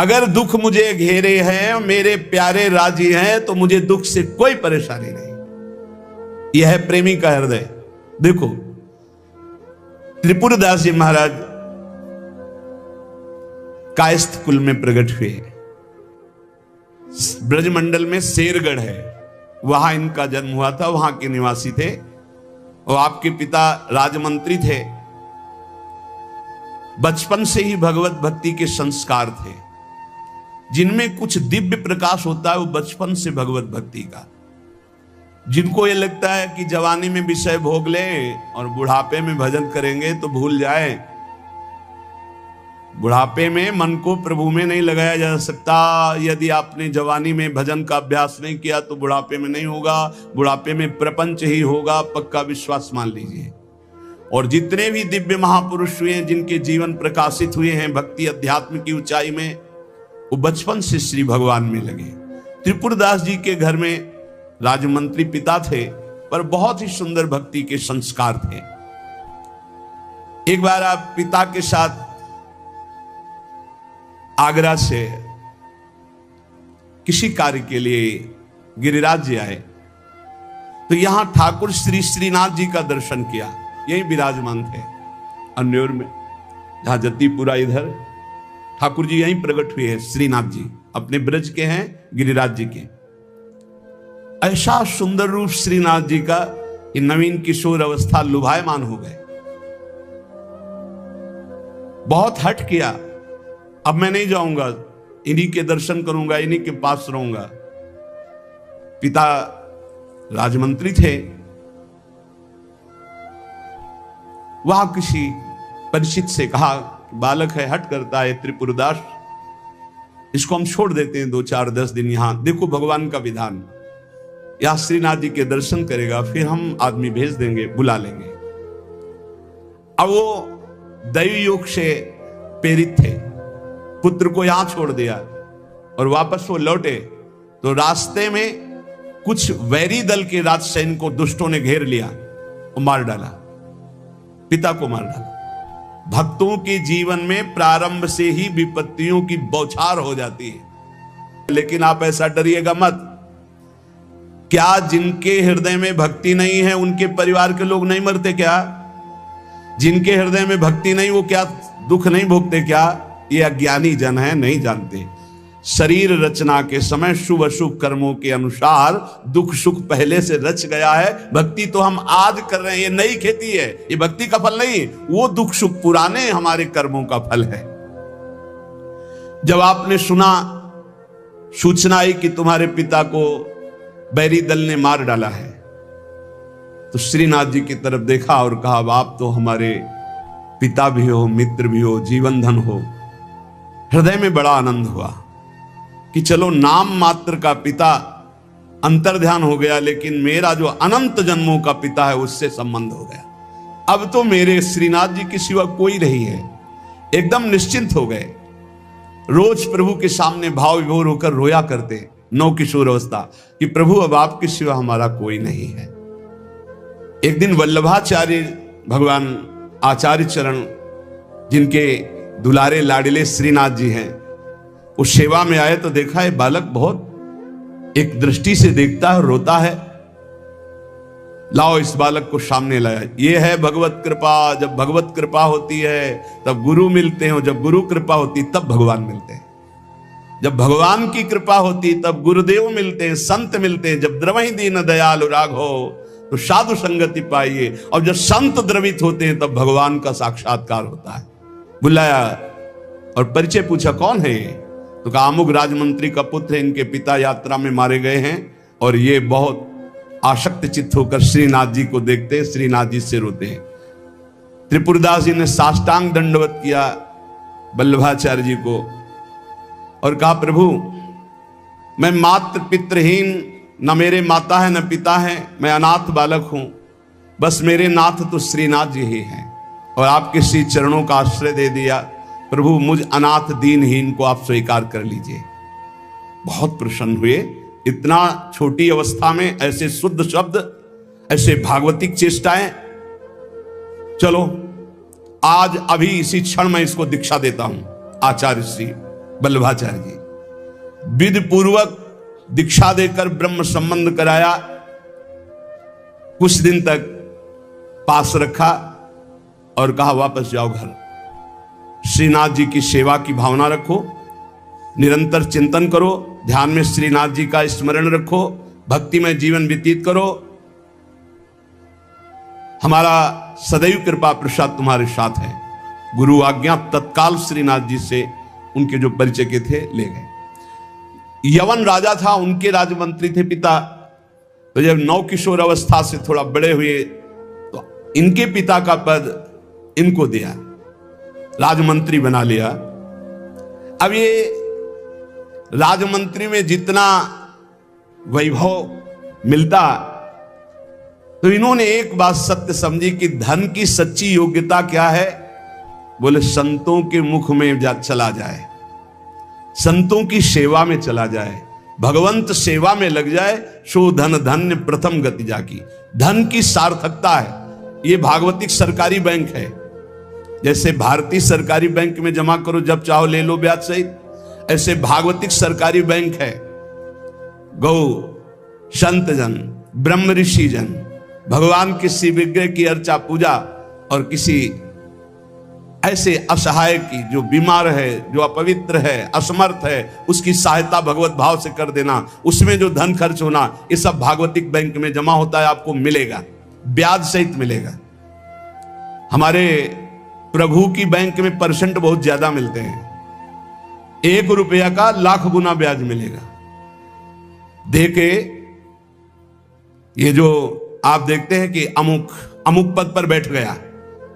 अगर दुख मुझे घेरे हैं, मेरे प्यारे राजी हैं, तो मुझे दुख से कोई परेशानी नहीं। यह है प्रेमी का हृदय। देखो त्रिपुरदास जी महाराज कायस्थ कुल में प्रकट हुए। ब्रजमंडल में शेरगढ़ है, वहां इनका जन्म हुआ था, वहां के निवासी थे। और आपके पिता राजमंत्री थे। बचपन से ही भगवत भक्ति के संस्कार थे। जिनमें कुछ दिव्य प्रकाश होता है वो बचपन से भगवत भक्ति का। जिनको ये लगता है कि जवानी में विषय भोग ले और बुढ़ापे में भजन करेंगे तो भूल जाए। बुढ़ापे में मन को प्रभु में नहीं लगाया जा सकता। यदि आपने जवानी में भजन का अभ्यास नहीं किया तो बुढ़ापे में नहीं होगा। बुढ़ापे में प्रपंच ही होगा, पक्का विश्वास मान लीजिए। और जितने भी दिव्य महापुरुष हुए हैं, जिनके जीवन प्रकाशित हुए हैं भक्ति अध्यात्म की ऊंचाई में, वो बचपन से श्री भगवान में लगे। त्रिपुरदास जी के घर में राजमंत्री पिता थे, पर बहुत ही सुंदर भक्ति के संस्कार थे। एक बार आप पिता के साथ आगरा से किसी कार्य के लिए गिरिराज जी आए, तो यहां ठाकुर श्री श्रीनाथ जी का दर्शन किया। यही विराजमान थे अन्योर में, जहां जतीपुरा इधर ठाकुर जी यहीं प्रकट हुए हैं। श्रीनाथ जी अपने ब्रज के हैं, गिरिराज जी के। ऐसा सुंदर रूप श्रीनाथ जी का, ये नवीन किशोर अवस्था लुभायमान हो गए। बहुत हट किया, अब मैं नहीं जाऊंगा, इन्हीं के दर्शन करूंगा, इन्हीं के पास रहूंगा। पिता राजमंत्री थे। वहां किसी परिचित से कहा, बालक है, हट करता है त्रिपुरदास, इसको हम छोड़ देते हैं 2-4-10 दिन यहां। देखो भगवान का विधान, या श्रीनाथ जी के दर्शन करेगा, फिर हम आदमी भेज देंगे, बुला लेंगे। अब वो दैवी योग से प्रेरित थे, पुत्र को यहां छोड़ दिया और वापस वो लौटे तो रास्ते में कुछ वैरी दल के राज सैनिक को दुष्टों ने घेर लिया और मार डाला, पिता को मार डाला। भक्तों के जीवन में प्रारंभ से ही विपत्तियों की बौछार हो जाती है, लेकिन आप ऐसा डरिएगा मत। क्या जिनके हृदय में भक्ति नहीं है उनके परिवार के लोग नहीं मरते क्या? जिनके हृदय में भक्ति नहीं वो क्या दुख नहीं भोगते क्या? ये अज्ञानी जन है, नहीं जानते। शरीर रचना के समय शुभ अशुभ कर्मों के अनुसार दुख सुख पहले से रच गया है। भक्ति तो हम आज कर रहे हैं, ये नई खेती है, ये भक्ति का फल नहीं। वो दुख सुख पुराने हमारे कर्मों का फल है। जब आपने सुना, सूचना आई कि तुम्हारे पिता को बैरी दल ने मार डाला है, तो श्रीनाथ जी की तरफ देखा और कहा, आप तो हमारे पिता भी हो, मित्र भी हो, जीवन धन हो। हृदय में बड़ा आनंद हुआ कि चलो नाम मात्र का पिता अंतर्ध्यान हो गया, लेकिन मेरा जो अनंत जन्मों का पिता है उससे संबंध हो गया। अब तो मेरे श्रीनाथ जी के सिवा कोई नहीं है। एकदम निश्चिंत हो गए। रोज प्रभु के सामने भाव विभोर होकर रोया करते, नौ किशोर अवस्था, कि प्रभु अब आपके सिवा हमारा कोई नहीं है। एक दिन वल्लभाचार्य भगवान आचार्य चरण, जिनके दुलारे लाडिले श्रीनाथ जी हैं, वो सेवा में आए तो देखा है बालक बहुत एक दृष्टि से देखता है, रोता है। लाओ इस बालक को सामने लाया। ये है भगवत कृपा। जब भगवत कृपा होती है तब गुरु मिलते हैं, जब गुरु कृपा होती तब भगवान मिलते हैं। जब भगवान की कृपा होती तब गुरुदेव मिलते हैं, संत मिलते हैं। जब द्रवहि दीन दयाल राघो तो साधु संगति पाइए। और जब संत द्रवित होते हैं तब भगवान का साक्षात्कार होता है। बुलाया और परिचय पूछा, कौन है ये? तो कहा, अमुक राजमंत्री का पुत्र है, इनके पिता यात्रा में मारे गए हैं। और ये बहुत आसक्त चित्त होकर श्रीनाथ जी को देखते, श्रीनाथ जी से रोते हैं। त्रिपुरदास जी ने साष्टांग दंडवत किया वल्लभाचार्य जी को और कहा, प्रभु मैं मात्र पितृहीन, न मेरे माता है न पिता है, मैं अनाथ बालक हूं। बस मेरे नाथ तो श्रीनाथ जी ही हैं और आपके श्री चरणों का आश्रय दे दिया। प्रभु मुझ अनाथ दीनहीन को आप स्वीकार कर लीजिए। बहुत प्रसन्न हुए। इतना छोटी अवस्था में ऐसे शुद्ध शब्द, ऐसे भागवतिक चेष्टाएं। चलो आज अभी इसी क्षण मैं इसको दीक्षा देता हूं। आचार्य श्री वल्लभाचार्य जी, विधि पूर्वक दीक्षा देकर ब्रह्म संबंध कराया, कुछ दिन तक पास रखा और कहा वापस जाओ घर। श्रीनाथ जी की सेवा की भावना रखो, निरंतर चिंतन करो, ध्यान में श्रीनाथ जी का स्मरण रखो, भक्ति में जीवन व्यतीत करो, हमारा सदैव कृपा प्रसाद तुम्हारे साथ है। गुरु आज्ञा तत्काल श्रीनाथ जी से उनके जो परिचय के थे ले गए। यवन राजा था, उनके राजमंत्री थे पिता। तो जब नौ किशोर अवस्था से थोड़ा बड़े हुए तो इनके पिता का पद इनको दिया, राजमंत्री बना लिया। अब ये राजमंत्री में जितना वैभव मिलता, तो इन्होंने एक बात सत्य समझी कि धन की सच्ची योग्यता क्या है, बोले संतों के मुख में चला जाए, संतों की सेवा में चला जाए, भगवंत सेवा में लग जाए, सो धन धन्य प्रथम गति जाकी। धन की सार्थकता है। ये भागवतिक सरकारी बैंक है, जैसे भारतीय सरकारी बैंक में जमा करो जब चाहो ले लो ब्याज सहित, ऐसे भागवतिक सरकारी बैंक है। गौ संत जन, ब्रह्म ऋषि जन, भगवान किसी विग्रह की अर्चा पूजा और किसी ऐसे असहाय की जो बीमार है, जो अपवित्र है, असमर्थ है, उसकी सहायता भगवत भाव से कर देना, उसमें जो धन खर्च होना, ये सब भागवतिक बैंक में जमा होता है, आपको मिलेगा, ब्याज सहित मिलेगा। हमारे प्रभु की बैंक में परसेंट बहुत ज्यादा मिलते हैं, 1 रुपया का लाख गुना ब्याज मिलेगा। देखे ये जो आप देखते हैं कि अमुक अमुक पद पर बैठ गया,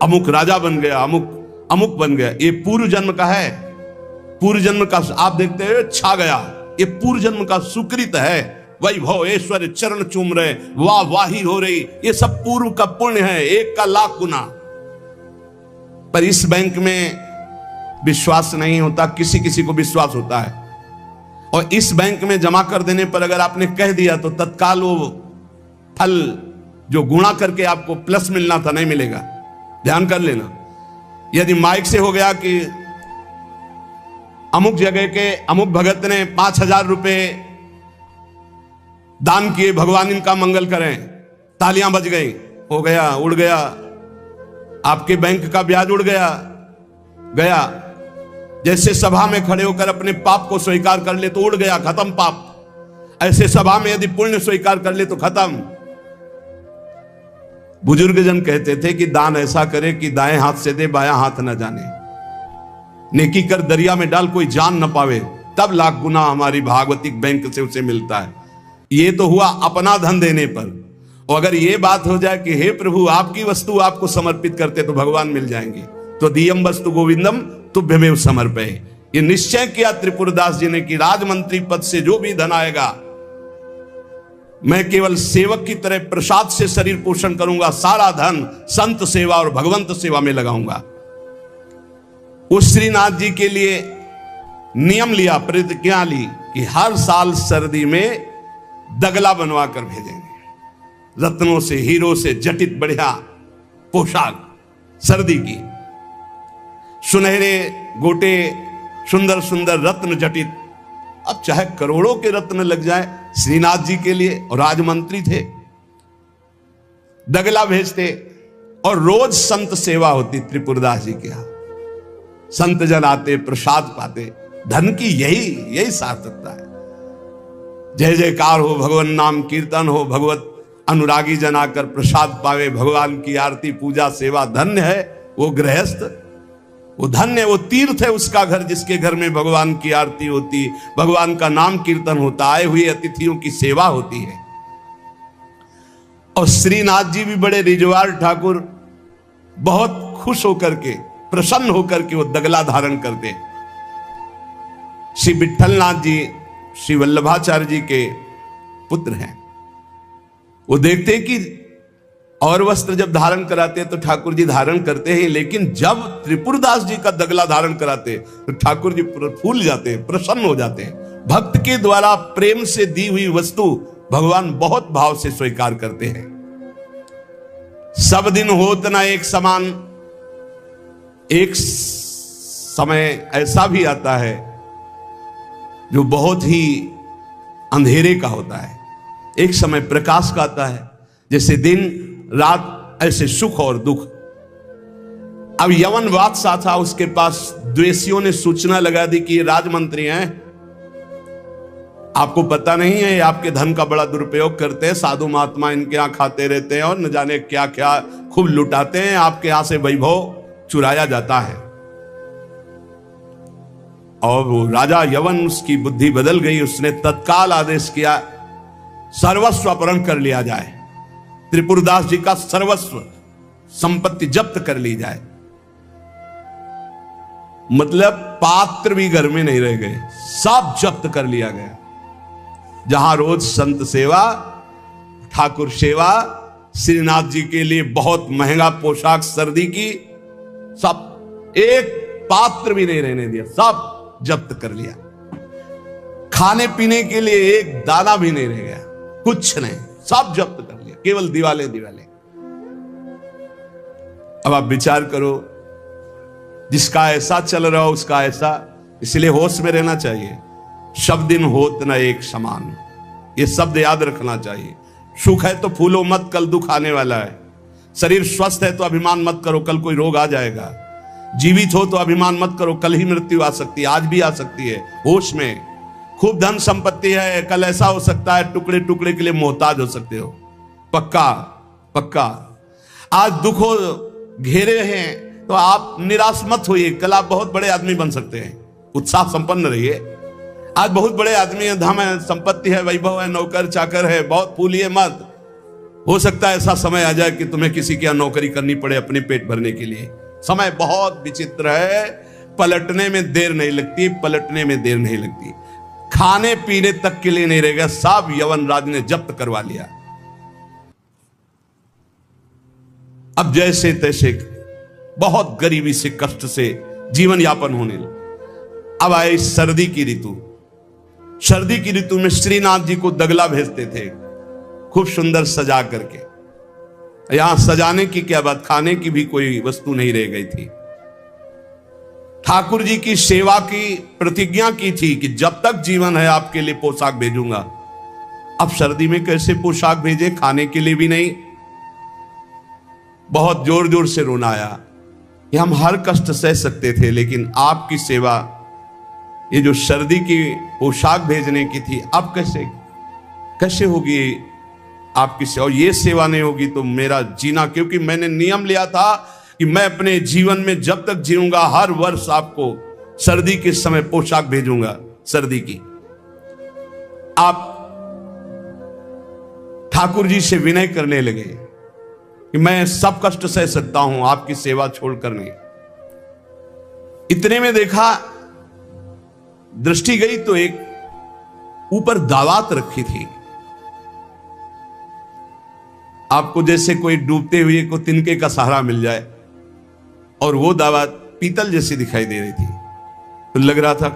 अमुक राजा बन गया, अमुक अमुक बन गया, ये पूर्व जन्म का है, पूर्व जन्म का आप देखते हैं छा गया, ये पूर्व जन्म का सुकृत है। वैभव ऐश्वर्य चरण चूम रहे, वाह वाही हो रही, ये सब पूर्व का पुण्य है, 1 का लाख गुना। पर इस बैंक में विश्वास नहीं होता, किसी किसी को विश्वास होता है, और इस बैंक में जमा कर देने पर अगर आपने कह दिया तो तत्काल वो फल जो गुणा करके आपको प्लस मिलना था नहीं मिलेगा। ध्यान कर लेना। यदि माइक से हो गया कि अमुक जगह के अमुक भगत ने 5,000 रुपए दान किए, भगवान इनका मंगल करें, तालियां बज गई, हो गया, उड़ गया, आपके बैंक का ब्याज उड़ गया गया। जैसे सभा में खड़े होकर अपने पाप को स्वीकार कर ले तो उड़ गया, खत्म पाप। ऐसे सभा में यदि पुण्य स्वीकार कर ले तो खत्म। बुजुर्ग जन कहते थे कि दान ऐसा करे कि दाएं हाथ से दे, बायां हाथ न जाने, नेकी कर दरिया में डाल कोई जान न पावे, तब लाख गुना हमारी भागवतिक बैंक से उसे मिलता है। ये तो हुआ अपना धन देने पर, और अगर ये बात हो जाए कि हे प्रभु आपकी वस्तु आपको समर्पित करते तो भगवान मिल जाएंगे, तो दियम वस्तु गोविंदम तुभ्यमेव समर्पये। ये निश्चय किया त्रिपुरदास जी ने कि राजमंत्री पद से जो भी धन आएगा मैं केवल सेवक की तरह प्रसाद से शरीर पोषण करूंगा, सारा धन संत सेवा और भगवंत सेवा में लगाऊंगा। उस श्रीनाथ जी के लिए नियम लिया, प्रतिज्ञा ली कि हर साल सर्दी में दगला बनवा कर भेजेंगे, रत्नों से हीरो से जटित बढ़िया पोशाक, सर्दी की सुनहरे गोटे, सुंदर सुंदर रत्न जटित। अब चाहे करोड़ों के रत्न लग जाए श्रीनाथ जी के लिए, और राजमंत्री थे, दगला भेजते और रोज संत सेवा होती त्रिपुरदास जी के यहां। संत जन आते, प्रसाद पाते, धन की यही सार्थकता है। जय जयकार हो, भगवान नाम कीर्तन हो, भगवत अनुरागी जन आकर प्रसाद पावे, भगवान की आरती पूजा सेवा। धन्य है वो गृहस्थ, वो धन्य, वो तीर्थ है उसका घर जिसके घर में भगवान की आरती होती, भगवान का नाम कीर्तन होता, आए हुए अतिथियों की सेवा होती है। और श्रीनाथ जी भी बड़े रिजवार ठाकुर, बहुत खुश होकर के, प्रसन्न होकर के वो दगला धारण करते। श्री विठलनाथ जी श्री वल्लभाचार्य जी के पुत्र हैं। वो देखते कि और वस्त्र जब धारण कराते तो ठाकुर जी धारण करते हैं, लेकिन जब त्रिपुरदास जी का दगला धारण कराते तो ठाकुर जी फूल जाते हैं, प्रसन्न हो जाते हैं। भक्त के द्वारा प्रेम से दी हुई वस्तु भगवान बहुत भाव से स्वीकार करते हैं। सब दिन होत ना एक समान, एक समय ऐसा भी आता है जो बहुत ही अंधेरे का होता है, एक समय प्रकाश का आता है। जैसे दिन रात ऐसे सुख और दुख। अब यवन बादशाह था, उसके पास द्वेषियों ने सूचना लगा दी कि ये राजमंत्री हैं, आपको पता नहीं है, ये आपके धन का बड़ा दुरुपयोग करते हैं, साधु महात्मा इनके यहां खाते रहते हैं और न जाने क्या क्या खूब लुटाते हैं, आपके यहां से वैभव चुराया जाता है। और वो राजा यवन, उसकी बुद्धि बदल गई, उसने तत्काल आदेश किया सर्वस्व अपहरण कर लिया जाए, त्रिपुरदास जी का सर्वस्व संपत्ति जब्त कर ली जाए। मतलब पात्र भी घर में नहीं रह गए, सब जब्त कर लिया गया। जहां रोज संत सेवा, ठाकुर सेवा, श्रीनाथ जी के लिए बहुत महंगा पोशाक सर्दी की, सब एक पात्र भी नहीं रहने दिया, सब जब्त कर लिया। खाने पीने के लिए एक दाना भी नहीं रह गया, कुछ नहीं, सब जब्त कर लिया, केवल दिवाले दिवाले। अब आप विचार करो, जिसका ऐसा चल रहा हो उसका ऐसा, इसलिए होश में रहना चाहिए। शब्द दिन होत न एक समान, ये शब्द याद रखना चाहिए। सुख है तो फूलो मत, कल दुख आने वाला है। शरीर स्वस्थ है तो अभिमान मत करो, कल कोई रोग आ जाएगा। जीवित हो तो अभिमान मत करो, कल ही मृत्यु आ सकती है, आज भी आ सकती है। होश में, खूब धन संपत्ति है, कल ऐसा हो सकता है टुकड़े टुकड़े के लिए मोहताज हो सकते हो। पक्का पक्का। आज दुखों घेरे हैं तो आप निराश मत होइए, कल आप बहुत बड़े आदमी बन सकते हैं। उत्साह संपन्न रहिए। आज बहुत बड़े आदमी है, धन है, संपत्ति है, वैभव है, नौकर चाकर है, बहुत फूलिए मत। हो सकता है ऐसा समय आ जाए कि तुम्हें किसी के यहाँ नौकरी करनी पड़े अपने पेट भरने के लिए। समय बहुत विचित्र है, पलटने में देर नहीं लगती, पलटने में देर नहीं लगती। खाने पीने तक के लिए नहीं रहेगा, सब यवन राज ने जब्त करवा लिया। अब जैसे तैसे बहुत गरीबी से, कष्ट से जीवन यापन होने लगा। अब आए सर्दी की ऋतु। सर्दी की ऋतु में श्रीनाथ जी को दगला भेजते थे, खूब सुंदर सजा करके। यहां सजाने की क्या बात, खाने की भी कोई वस्तु नहीं रह गई थी। ठाकुर जी की सेवा की प्रतिज्ञा की थी कि जब तक जीवन है आपके लिए पोशाक भेजूंगा। अब सर्दी में कैसे पोशाक भेजे, खाने के लिए भी नहीं। बहुत जोर जोर से रोना आया कि हम हर कष्ट सह सकते थे, लेकिन आपकी सेवा, ये जो सर्दी की पोशाक भेजने की थी, अब कैसे कैसे होगी आपकी सेवा। और ये सेवा नहीं होगी तो मेरा जीना, क्योंकि मैंने नियम लिया था कि मैं अपने जीवन में जब तक जीऊंगा हर वर्ष आपको सर्दी के समय पोशाक भेजूंगा सर्दी की। आप ठाकुर जी से विनय करने लगे कि मैं सब कष्ट सह सकता हूं, आपकी सेवा छोड़कर नहीं। इतने में देखा, दृष्टि गई तो एक ऊपर दावात रखी थी। आपको जैसे कोई डूबते हुए को तिनके का सहारा मिल जाए, और वो दावत पीतल जैसी दिखाई दे रही थी, तो लग रहा था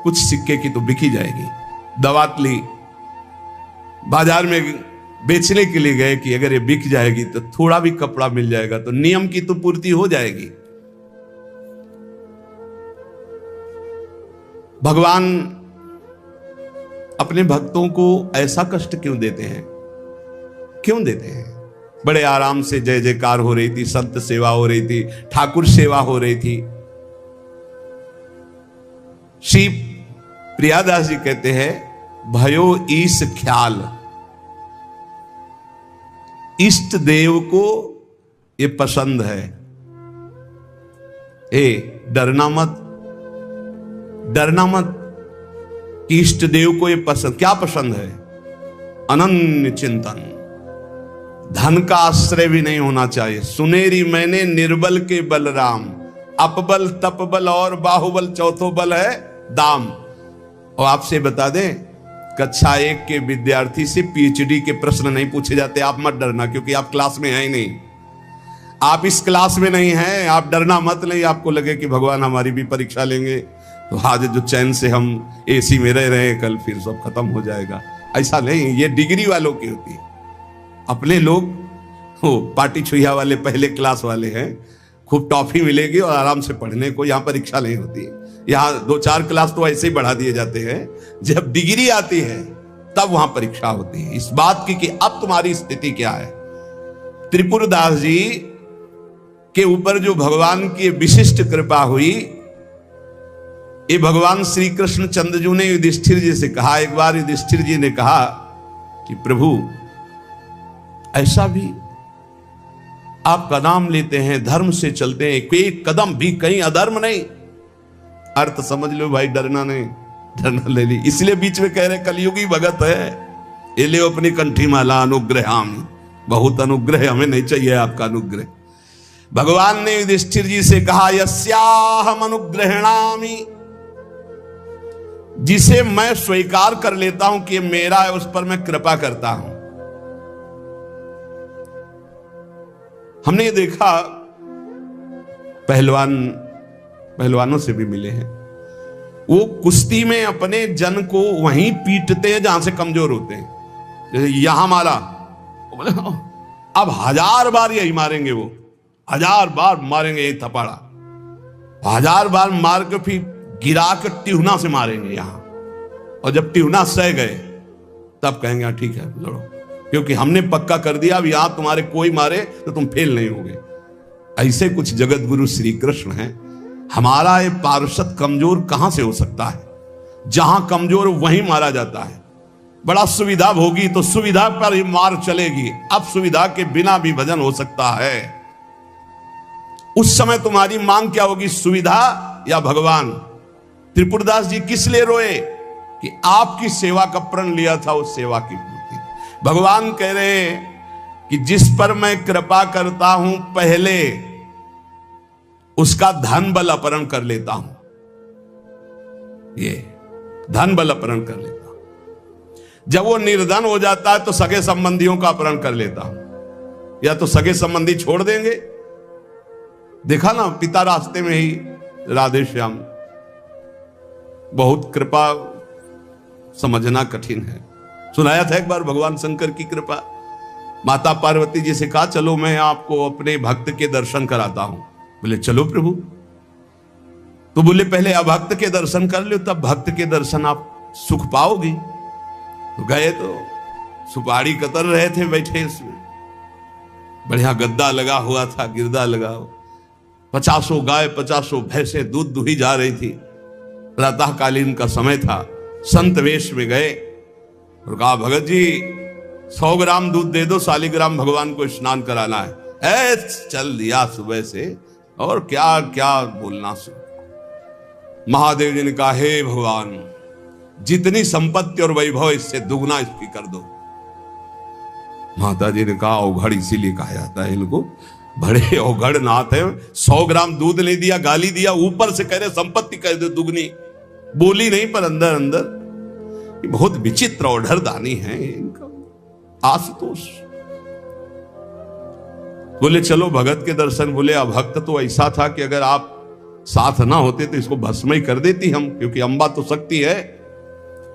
कुछ सिक्के की तो बिकी जाएगी। दावत ली, बाजार में बेचने के लिए गए कि अगर ये बिक जाएगी तो थोड़ा भी कपड़ा मिल जाएगा, तो नियम की तो पूर्ति हो जाएगी। भगवान अपने भक्तों को ऐसा कष्ट क्यों देते हैं, क्यों देते हैं। बड़े आराम से जय जयकार हो रही थी, संत सेवा हो रही थी, ठाकुर सेवा हो रही थी। श्री प्रियादास जी कहते हैं, भयो ईश ख्याल, इष्ट देव को ये पसंद है। डरना मत, डरना मत कि इष्ट देव को ये पसंद, क्या पसंद है, अनन्य चिंतन। धन का आश्रय भी नहीं होना चाहिए। सुनेरी मैंने निर्बल के बलराम, अपबल तपबल और बाहुबल चौथो बल है दाम। और आपसे बता दें, कक्षा 1 के विद्यार्थी से पीएचडी के प्रश्न नहीं पूछे जाते। आप मत डरना, क्योंकि आप क्लास में हैं ही नहीं, आप इस क्लास में नहीं हैं। आप डरना मत। नहीं आपको लगे कि भगवान हमारी भी परीक्षा लेंगे तो आज जो चैन से हम एसी में रह रहे हैं, कल फिर सब खत्म हो जाएगा, ऐसा नहीं। ये डिग्री वालों की होती है। अपने लोग वो पार्टी छुइया वाले पहले क्लास वाले हैं, खूब टॉफी मिलेगी और आराम से पढ़ने को। यहाँ परीक्षा नहीं होती है, यहाँ 2-4 क्लास तो ऐसे ही बढ़ा दिए जाते हैं। जब डिग्री आती है तब वहां परीक्षा होती है इस बात की कि अब तुम्हारी स्थिति क्या है। त्रिपुरदास जी के ऊपर जो भगवान की विशिष्ट कृपा हुई, ये भगवान श्री कृष्ण चंद्रजू ने युधिष्ठिर जी से कहा। एक बार युधिष्ठिर जी ने कहा कि प्रभु ऐसा भी आपका नाम लेते हैं, धर्म से चलते हैं, कोई कदम भी कहीं अधर्म नहीं। अर्थ समझ लो भाई, डरना नहीं, डरना ले ली। इसलिए बीच में कह रहे कलयुगी भगत है, ये ले अपनी कंठी माला अनुग्रहामि, बहुत अनुग्रह, हमें नहीं चाहिए आपका अनुग्रह। भगवान ने युधिष्ठिर जी से कहा यस्याहम अनुग्रहणामि, जिसे मैं स्वीकार कर लेता हूं कि मेरा है, उस पर मैं कृपा करता हूं। हमने ये देखा, पहलवानों से भी मिले हैं, वो कुश्ती में अपने जन को वहीं पीटते हैं जहां से कमजोर होते हैं। जैसे यहां मारा, अब 1000 बार यही मारेंगे, वो 1000 बार मारेंगे यही थपाड़ा, 1000 बार मार के फिर गिरा के टिहुना से मारेंगे यहां, और जब टिहुना सह गए तब कहेंगे ठीक है लड़ो, क्योंकि हमने पक्का कर दिया अब यहां तुम्हारे कोई मारे तो तुम फेल नहीं होगे। ऐसे कुछ जगत गुरु श्री कृष्ण हैं। हमारा ये पार्षद कमजोर कहां से हो सकता है? जहां कमजोर वहीं मारा जाता है। बड़ा सुविधा होगी तो सुविधा पर ही मार चलेगी, अब सुविधा के बिना भी भजन हो सकता है। उस समय तुम्हारी मांग क्या होगी, सुविधा या भगवान? त्रिपुरदास जी किस लिए रोए कि आपकी सेवा का प्रण लिया था, उस सेवा की पूर्ति। भगवान कह रहे कि जिस पर मैं कृपा करता हूं पहले उसका धन बल अपहरण कर लेता हूं, ये धन बल अपहरण कर लेता हूं। जब वो निर्धन हो जाता है तो सगे संबंधियों का अपहरण कर लेता हूं, या तो सगे संबंधी छोड़ देंगे। देखा ना, पिता रास्ते में ही राधे श्याम। बहुत कृपा समझना कठिन है। सुनाया था एक बार भगवान शंकर की कृपा। माता पार्वती जी से कहा चलो मैं आपको अपने भक्त के दर्शन कराता हूं। बोले चलो प्रभु। तो बोले पहले अभक्त के दर्शन कर लो, तब भक्त के दर्शन आप सुख पाओगी। तो गए तो सुपारी कतर रहे थे बैठे, इसमें बढ़िया गद्दा लगा हुआ था, गिरदा लगा हुआ, 50 गाय 50 भैंसे दूध दुही जा रही थी। प्रातःकालीन का समय था। संत वेश में गए और कहा भगत जी 100 ग्राम दूध दे दो, शालिग्राम भगवान को स्नान कराना है। चल दिया सुबह से, और क्या क्या बोलना शुरू। महादेव जी ने कहा हे भगवान, जितनी संपत्ति और वैभव इससे दुगना इसकी कर दो। माता जी ने कहा अवघड़ इसीलिए कहा जाता है इनको, बड़े अवघड़ नाथ है। 100 ग्राम दूध नहीं दिया, गाली दिया, ऊपर से कह रहे संपत्ति कर दो दुगनी। बोली नहीं पर अंदर अंदर बहुत विचित्र और डरदानी है इनका। आशुतोष बोले चलो भगत के दर्शन। बोले अभक्त तो ऐसा था कि अगर आप साथ ना होते तो इसको भस्म ही कर देती हम, क्योंकि अंबा तो शक्ति है।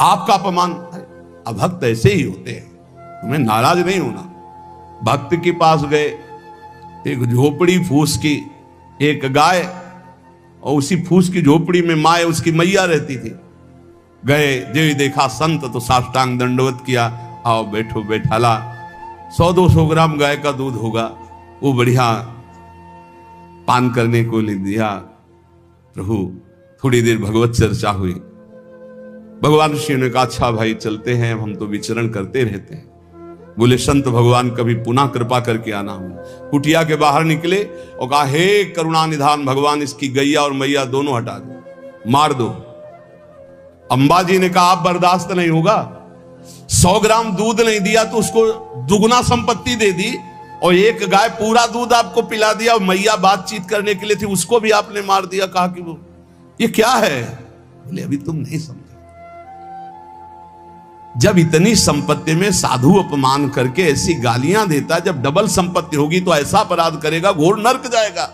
आपका अपमान। अभक्त ऐसे ही होते हैं, तुम्हें नाराज नहीं होना। भक्त के पास गए, एक झोपड़ी फूस की, एक गाय, और उसी फूस की झोपड़ी में माँ उसकी मैया रहती थी। गए, जो देखा संत तो साष्टांग दंडवत किया, आओ बैठो बैठाला। 100-200 ग्राम गाय का दूध होगा, वो बढ़िया पान करने को ले दिया। प्रभु थोड़ी देर भगवत चर्चा हुई। भगवान शिव ने कहा अच्छा भाई चलते हैं, हम तो विचरण करते रहते हैं। बोले संत भगवान कभी पुनः कृपा करके आना। कुटिया के बाहर निकले और कहा हे करुणा निधान भगवान, इसकी गैया और मैया दोनों हटा दो, मार दो। अंबाजी ने कहा आप बर्दाश्त नहीं होगा। 100 ग्राम दूध नहीं दिया तो उसको दुगना संपत्ति दे दी, और एक गाय पूरा दूध आपको पिला दिया, और मैया बातचीत करने के लिए थी उसको भी आपने मार दिया। कहा कि वो ये क्या है? बोले अभी तुम नहीं समझे। जब इतनी संपत्ति में साधु अपमान करके ऐसी गालियां देता, जब डबल संपत्ति होगी तो ऐसा अपराध करेगा घोर नरक जाएगा,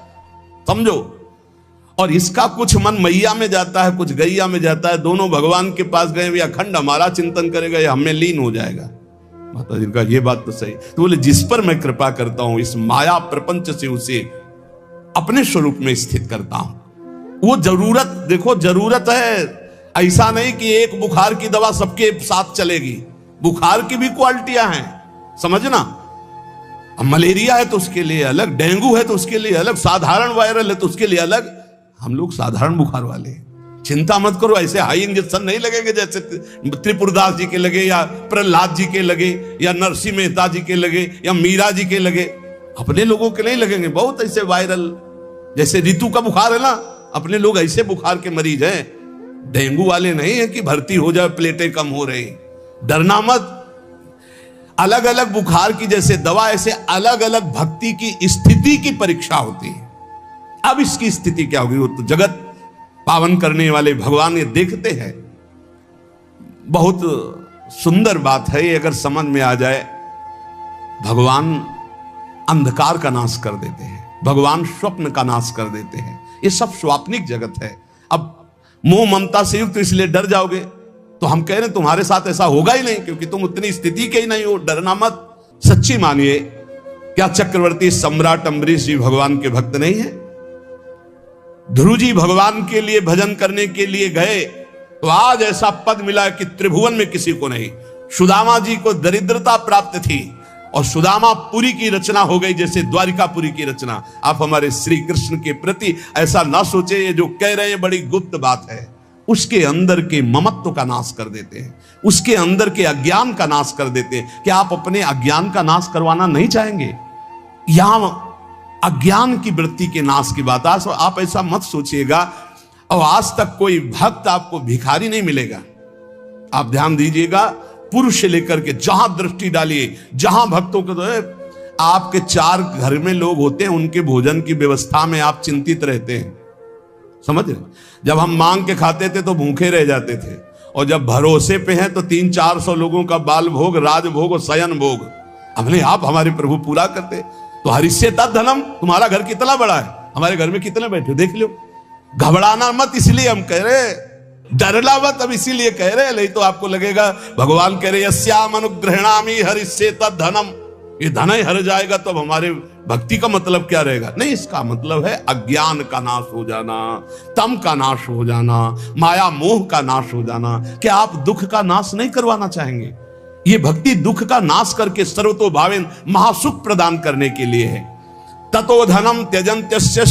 समझो। और इसका कुछ मन मैया में जाता है, कुछ गैया में जाता है। दोनों भगवान के पास गए, भी अखंड हमारा चिंतन करेगा, ये हमें लीन हो जाएगा। माता जी का ये बात तो सही। तो बोले जिस पर मैं कृपा करता हूं इस माया प्रपंच से उसे अपने स्वरूप में स्थित करता हूं। वो जरूरत, देखो जरूरत है, ऐसा नहीं कि एक बुखार की दवा सबके साथ चलेगी। बुखार की भी क्वालिटियां हैं, समझना। अब मलेरिया है तो उसके लिए अलग, डेंगू है तो उसके लिए अलग, साधारण वायरल है तो उसके लिए अलग। हम लोग साधारण बुखार वाले, चिंता मत करो, ऐसे हाई इंजेक्शन नहीं लगेंगे जैसे त्रिपुरदास जी के लगे, या प्रहलाद जी के लगे, या नरसिंह मेहता जी के लगे, या मीरा जी के लगे। अपने लोगों के नहीं लगेंगे। बहुत ऐसे वायरल, जैसे ऋतु का बुखार है ना, अपने लोग ऐसे बुखार के मरीज हैं। डेंगू वाले नहीं है कि भर्ती हो जाए, प्लेटें कम हो रही। डरना मत। अलग अलग बुखार की जैसे दवा, ऐसे अलग अलग भक्ति की स्थिति की परीक्षा होती है। अब इसकी स्थिति क्या होगी, वो तो जगत पावन करने वाले भगवान ये देखते हैं। बहुत सुंदर बात है ये, अगर समझ में आ जाए। भगवान अंधकार का नाश कर देते हैं, भगवान स्वप्न का नाश कर देते हैं। ये सब स्वाप्निक जगत है। अब मोह ममता से युक्त इसलिए डर जाओगे, तो हम कह रहे हैं तुम्हारे साथ ऐसा होगा ही नहीं, क्योंकि तुम उतनी स्थिति के ही नहीं हो। डरना मत, सच्ची मानिए। क्या चक्रवर्ती सम्राट अम्बरीश जी भगवान के भक्त नहीं है? ध्रुव जी भगवान के लिए भजन करने के लिए गए तो आज ऐसा पद मिला कि त्रिभुवन में किसी को नहीं। सुदामा जी को दरिद्रता प्राप्त थी और सुदामापुरी की रचना हो गई, जैसे द्वारिकापुरी की रचना। आप हमारे श्री कृष्ण के प्रति ऐसा ना सोचे, ये जो कह रहे हैं बड़ी गुप्त बात है। उसके अंदर के ममत्व का नाश कर देते हैं, उसके अंदर के अज्ञान का नाश कर देते हैं। क्या आप अपने अज्ञान का नाश करवाना नहीं चाहेंगे? यहां अज्ञान की वृत्ति के नाश की बात। आप ऐसा मत सोचिएगा। और आज तक कोई भक्त आपको भिखारी नहीं मिलेगा। आप ध्यान दीजिएगा, पुरुष से लेकर के जहां दृष्टि डालिए, जहां भक्तों को, तो आपके 4 घर में लोग होते हैं, उनके भोजन की व्यवस्था में आप चिंतित रहते हैं। समझ रहे? जब हम मांग के खाते थे तो भूखे रह जाते थे, और जब भरोसे पे हैं तो 300-400 लोगों का बाल भोग, राज भोग और शयन भोग अपने आप हमारे प्रभु पूरा करते। तो हरिष्ये तद्धनम, तुम्हारा घर कितना बड़ा है, हमारे घर में कितने बैठे देख लो। घबराना मत, इसलिए हम कह रहे, डरना मत, अब इसीलिए कह रहे। नहीं तो आपको लगेगा भगवान कह रहे यस्याम अनुग्रहणामि हरिष्ये तद्धनम, ये धन ही हर जाएगा तो अब हमारे भक्ति का मतलब क्या रहेगा? नहीं, इसका मतलब है अज्ञान का नाश हो जाना, तम का नाश हो जाना, माया मोह का नाश हो जाना। क्या आप दुख का नाश नहीं करवाना चाहेंगे? ये भक्ति दुख का नाश करके सर्वतो भावेन महासुख प्रदान करने के लिए है। ततो धनम त्यजन्त्यस्य